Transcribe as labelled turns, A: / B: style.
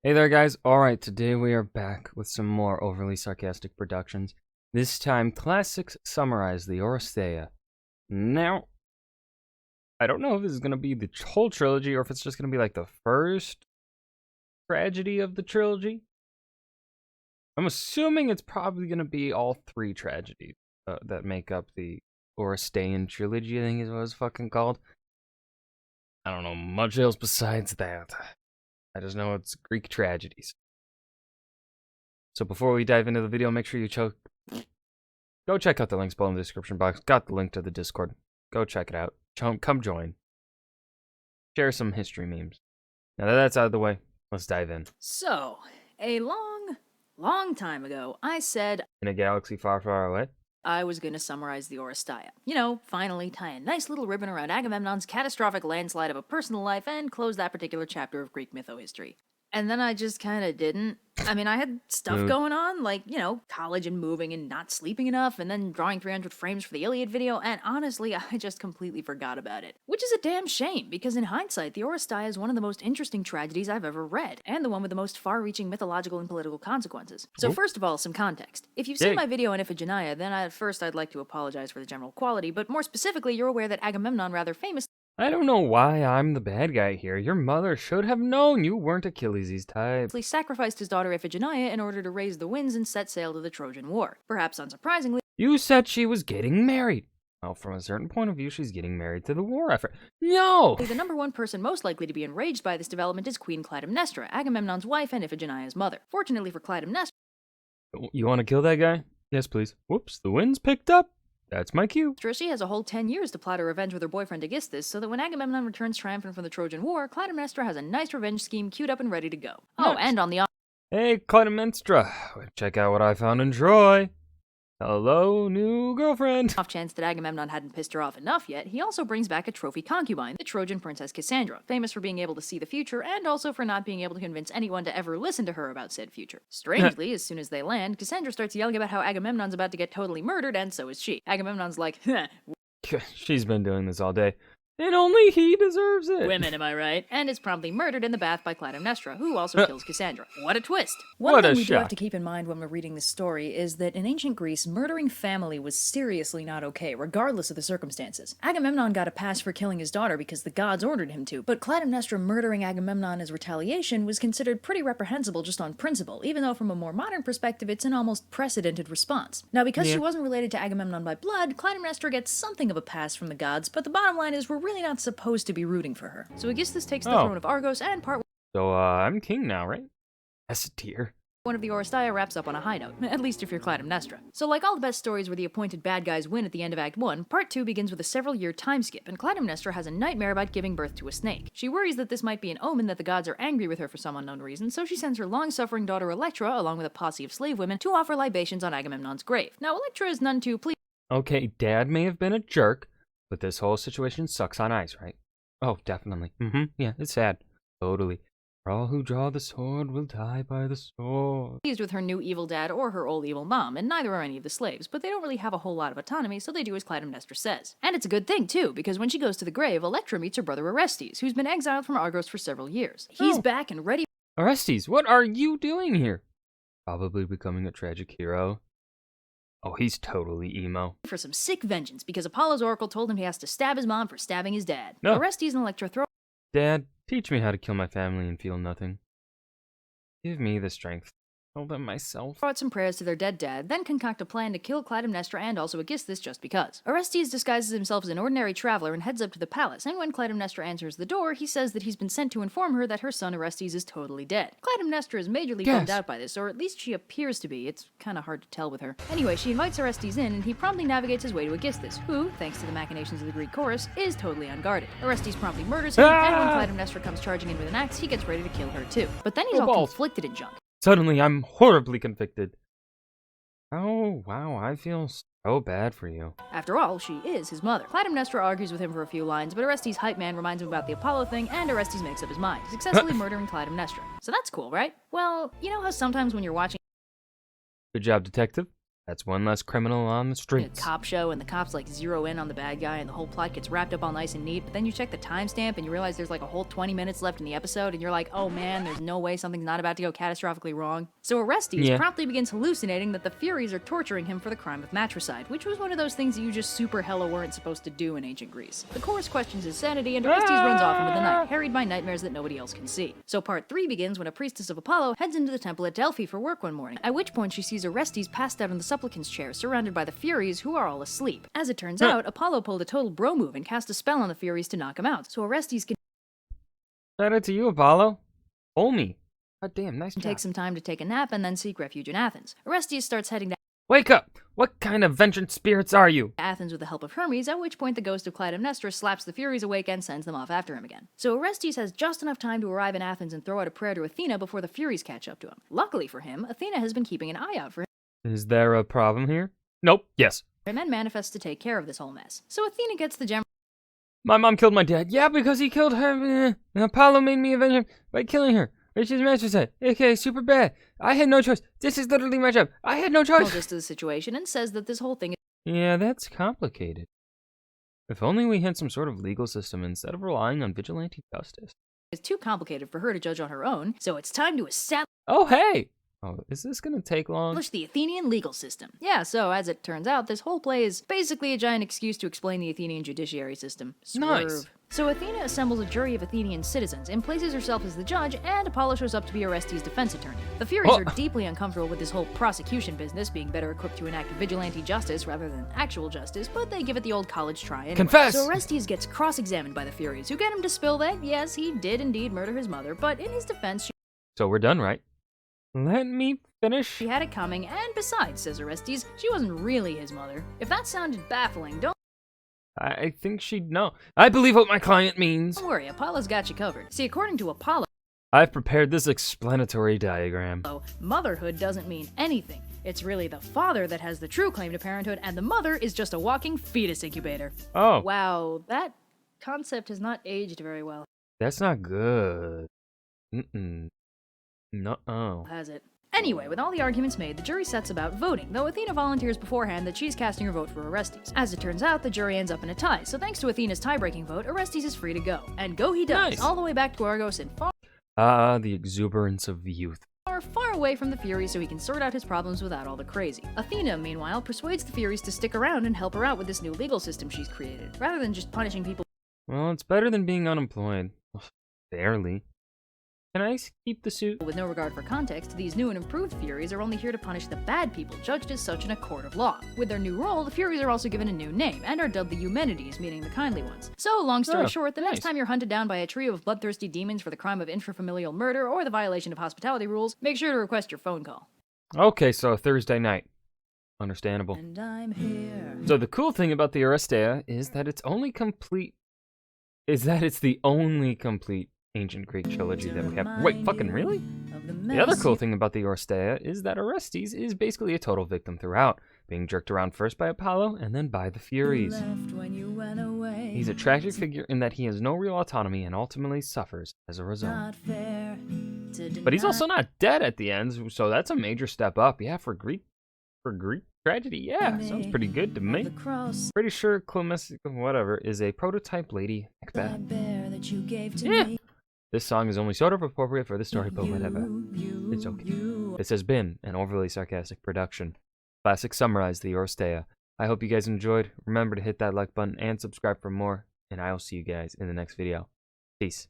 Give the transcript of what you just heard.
A: Hey there, guys. Alright, today we are back with some more overly sarcastic productions. This time, Classics Summarize the Oresteia. Now, I don't know if this is going to be the whole trilogy or if it's just going to be like the first tragedy of the trilogy. I'm assuming it's probably going to be all three tragedies that make up the Oresteian trilogy, I think is what it's fucking called. I don't know much else besides that. I just know it's Greek tragedies. So before we dive into the video, make sure you go check out the links below in the description box. Got the link to the Discord. Go check it out. Come join. Share some history memes. Now that that's out of the way, let's dive in.
B: So, a long time ago, I said
A: In a galaxy far, far away.
B: I was gonna summarize the Oresteia. You know, finally tie a nice little ribbon around Agamemnon's catastrophic landslide of a personal life and close that particular chapter of Greek mytho-history. And then I just kinda didn't. I mean, I had stuff
A: Dude.
B: going on, like, college and moving and not sleeping enough, and then drawing 300 frames for the Iliad video, and honestly, I just completely forgot about it. Which is a damn shame, because in hindsight, the Oresteia is one of the most interesting tragedies I've ever read, and the one with the most far-reaching mythological and political consequences. So
A: Ooh.
B: first of all, some context. If you've seen
A: Yay.
B: my video on Iphigenia, then at first I'd like to apologize for the general quality, but more specifically, you're aware that Agamemnon rather famously
A: I don't know why I'm the bad guy here. Your mother should have known you weren't Achilles' type.
B: sacrificed his daughter Iphigenia in order to raise the winds and set sail to the Trojan War. Perhaps unsurprisingly,
A: You said she was getting married. Well, from a certain point of view, she's getting married to the war effort. No!
B: the number one person most likely to be enraged by this development is Queen Clytemnestra, Agamemnon's wife and Iphigenia's mother. Fortunately for Clytemnestra,
A: You want to kill that guy? Yes, please. Whoops, the wind's picked up. That's my cue.
B: she has a whole 10 years to plot her revenge with her boyfriend Aegisthus, so that when Agamemnon returns triumphant from the Trojan War, Clytemnestra has a nice revenge scheme queued up and ready to go. Oh,
A: Nice.
B: and on the
A: Hey, Clytemnestra. Check out what I found in Troy. Hello, new girlfriend.
B: off chance that Agamemnon hadn't pissed her off enough yet, he also brings back a trophy concubine, the Trojan princess Cassandra, famous for being able to see the future and also for not being able to convince anyone to ever listen to her about said future. Strangely, as soon as they land, Cassandra starts yelling about how Agamemnon's about to get totally murdered, and so is she. Agamemnon's like,
A: She's been doing this all day. And only he deserves it.
B: women, am I right? And is promptly murdered in the bath by Clytemnestra, who also kills Cassandra. What a twist! One
A: What a
B: thing we do have
A: shock.
B: to keep in mind when we're reading this story is that in ancient Greece, murdering family was seriously not okay, regardless of the circumstances. Agamemnon got a pass for killing his daughter because the gods ordered him to, but Clytemnestra murdering Agamemnon as retaliation was considered pretty reprehensible just on principle, even though from a more modern perspective it's an almost precedented response. Now, because
A: Yeah.
B: she wasn't related to Agamemnon by blood, Clytemnestra gets something of a pass from the gods, but the bottom line is we're really not supposed to be rooting for her. So Aegisthus takes the
A: Oh.
B: throne of Argos, and part
A: So, I'm king now, right? That's a dear.
B: one of the Oresteia wraps up on a high note, at least if you're Clytemnestra. So like all the best stories where the appointed bad guys win at the end of Act 1, Part 2 begins with a several-year time skip, and Clytemnestra has a nightmare about giving birth to a snake. She worries that this might be an omen that the gods are angry with her for some unknown reason, so she sends her long-suffering daughter Electra, along with a posse of slave women, to offer libations on Agamemnon's grave. Now Electra is none too pleased
A: Okay, Dad may have been a jerk, but this whole situation sucks on ice, right? Oh, definitely. Yeah, it's sad. Totally. For all who draw the sword will die by the sword.
B: with her new evil dad or her old evil mom, and neither are any of the slaves, but they don't really have a whole lot of autonomy, so they do as Clytemnestra says. And it's a good thing, too, because when she goes to the grave, Electra meets her brother Orestes, who's been exiled from Argos for several years. He's
A: Oh.
B: back and ready
A: Orestes, what are you doing here? Probably becoming a tragic hero. Oh, he's totally emo.
B: for some sick vengeance, because Apollo's oracle told him he has to stab his mom for stabbing his dad.
A: No.
B: Orestes and Electra throw
A: Dad, teach me how to kill my family and feel nothing. Give me the strength. Kill them myself.
B: out some prayers to their dead dad, then concoct a plan to kill Clytemnestra and also Aegisthus just because. Orestes disguises himself as an ordinary traveler and heads up to the palace, and when Clytemnestra answers the door, he says that he's been sent to inform her that her son Orestes is totally dead. Clytemnestra is majorly bummed
A: Yes.
B: out by this, or at least she appears to be. It's kinda hard to tell with her. Anyway, she invites Orestes in, and he promptly navigates his way to Aegisthus, who, thanks to the machinations of the Greek chorus, is totally unguarded. Orestes promptly murders him, and when
A: Ah!
B: Clytemnestra comes charging in with an axe, he gets ready to kill her too. But then he's
A: Oh,
B: all
A: balls.
B: conflicted and junk.
A: Suddenly, I'm horribly convicted. Oh, wow, I feel so bad for you.
B: After all, she is his mother. Clytemnestra argues with him for a few lines, but Orestes' hype man reminds him about the Apollo thing, and Orestes makes up his mind, successfully murdering Clytemnestra. So that's cool, right? Well, you know how sometimes when you're watching
A: Good job, detective. That's one less criminal on the
B: A
A: streets.
B: cop show, and the cops like zero in on the bad guy, and the whole plot gets wrapped up all nice and neat. But then you check the timestamp and you realize there's like a whole 20 minutes left in the episode, and you're like, oh man, there's no way something's not about to go catastrophically wrong. So Orestes
A: Yeah.
B: promptly begins hallucinating that the Furies are torturing him for the crime of matricide, which was one of those things that you just super hella weren't supposed to do in ancient Greece. The chorus questions his sanity, and Orestes runs off into the night, harried by nightmares that nobody else can see. So part 3 begins when a priestess of Apollo heads into the temple at Delphi for work one morning, at which point she sees Orestes passed out in the supplicant's chair, surrounded by the Furies, who are all asleep. As it turns out, Apollo pulled a total bro move and cast a spell on the Furies to knock him out, so Orestes can
A: Shout out to you, Apollo. Homie. God damn, nice job.
B: take some time to take a nap and then seek refuge in Athens. Orestes starts heading to
A: Wake up! What kind of vengeance spirits are you?
B: Athens with the help of Hermes, at which point the ghost of Clytemnestra slaps the Furies awake and sends them off after him again. So Orestes has just enough time to arrive in Athens and throw out a prayer to Athena before the Furies catch up to him. Luckily for him, Athena has been keeping an eye out for
A: Is there a problem here? Nope. Yes.
B: him and manifests to take care of this whole mess. So Athena gets the gem
A: My mom killed my dad. Yeah, because he killed her. And Apollo made me avenge him by killing her. Which is matricide. Okay, super bad. I had no choice. This is literally my job. I had no choice.
B: just to the situation and says that this whole thing
A: Yeah, that's complicated. If only we had some sort of legal system instead of relying on vigilante justice.
B: is too complicated for her to judge on her own, so it's time to establish
A: Oh, hey! Oh, is this gonna take long?
B: the Athenian legal system. Yeah, so as it turns out, this whole play is basically a giant excuse to explain the Athenian judiciary system. Swerve.
A: Nice.
B: So Athena assembles a jury of Athenian citizens and places herself as the judge, and Apollo shows up to be Orestes' defense attorney. The Furies
A: Oh.
B: are deeply uncomfortable with this whole prosecution business, being better equipped to enact vigilante justice rather than actual justice, but they give it the old college try anyway.
A: Confess!
B: So Orestes gets cross-examined by the Furies, who get him to spill that, yes, he did indeed murder his mother, but in his defense,
A: So we're done, right? Let me finish.
B: she had it coming, and besides, says Orestes, she wasn't really his mother. If that sounded baffling, don't
A: I think she'd know. I believe what my client means.
B: worry, Apollo's got you covered. See, according to Apollo,
A: I've prepared this explanatory diagram.
B: motherhood doesn't mean anything. It's really the father that has the true claim to parenthood, and the mother is just a walking fetus incubator.
A: Oh,
B: Wow, that concept has not aged very well,
A: that's not good. No.
B: has it? Anyway, with all the arguments made, the jury sets about voting, though Athena volunteers beforehand that she's casting her vote for Orestes. As it turns out, the jury ends up in a tie, so thanks to Athena's tie-breaking vote, Orestes is free to go. And go he does,
A: Nice.
B: all the way back to Argos and far,
A: The exuberance of youth.
B: far away from the Furies so he can sort out his problems without all the crazy. Athena, meanwhile, persuades the Furies to stick around and help her out with this new legal system she's created, rather than just punishing people
A: Well, it's better than being unemployed. Barely. Can I keep the suit?
B: with no regard for context. These new and improved Furies are only here to punish the bad people judged as such in a court of law. With their new role, the Furies are also given a new name and are dubbed the Eumenides, meaning the kindly ones. So, long story
A: Oh,
B: short, the next
A: nice.
B: time you're hunted down by a trio of bloodthirsty demons for the crime of intrafamilial murder or the violation of hospitality rules, make sure to request your phone call.
A: Okay, so Thursday night. Understandable.
B: And I'm here.
A: So the cool thing about the Oresteia is that it's the only complete ancient Greek trilogy that we have. Wait, fucking really? The other cool thing about the Oresteia is that Orestes is basically a total victim throughout, being jerked around first by Apollo and then by the Furies. He's a tragic figure in that he has no real autonomy and ultimately suffers as a result. But he's also not dead at the end, so that's a major step up. Yeah, for Greek tragedy, yeah, sounds pretty good to me. Pretty sure Clemens, whatever, is a prototype Lady Macbeth. Yeah. This song is only sort of appropriate for the story, but whatever. It's okay. This has been an overly sarcastic production. Classic summarized the Oresteia. I hope you guys enjoyed. Remember to hit that like button and subscribe for more, and I will see you guys in the next video. Peace.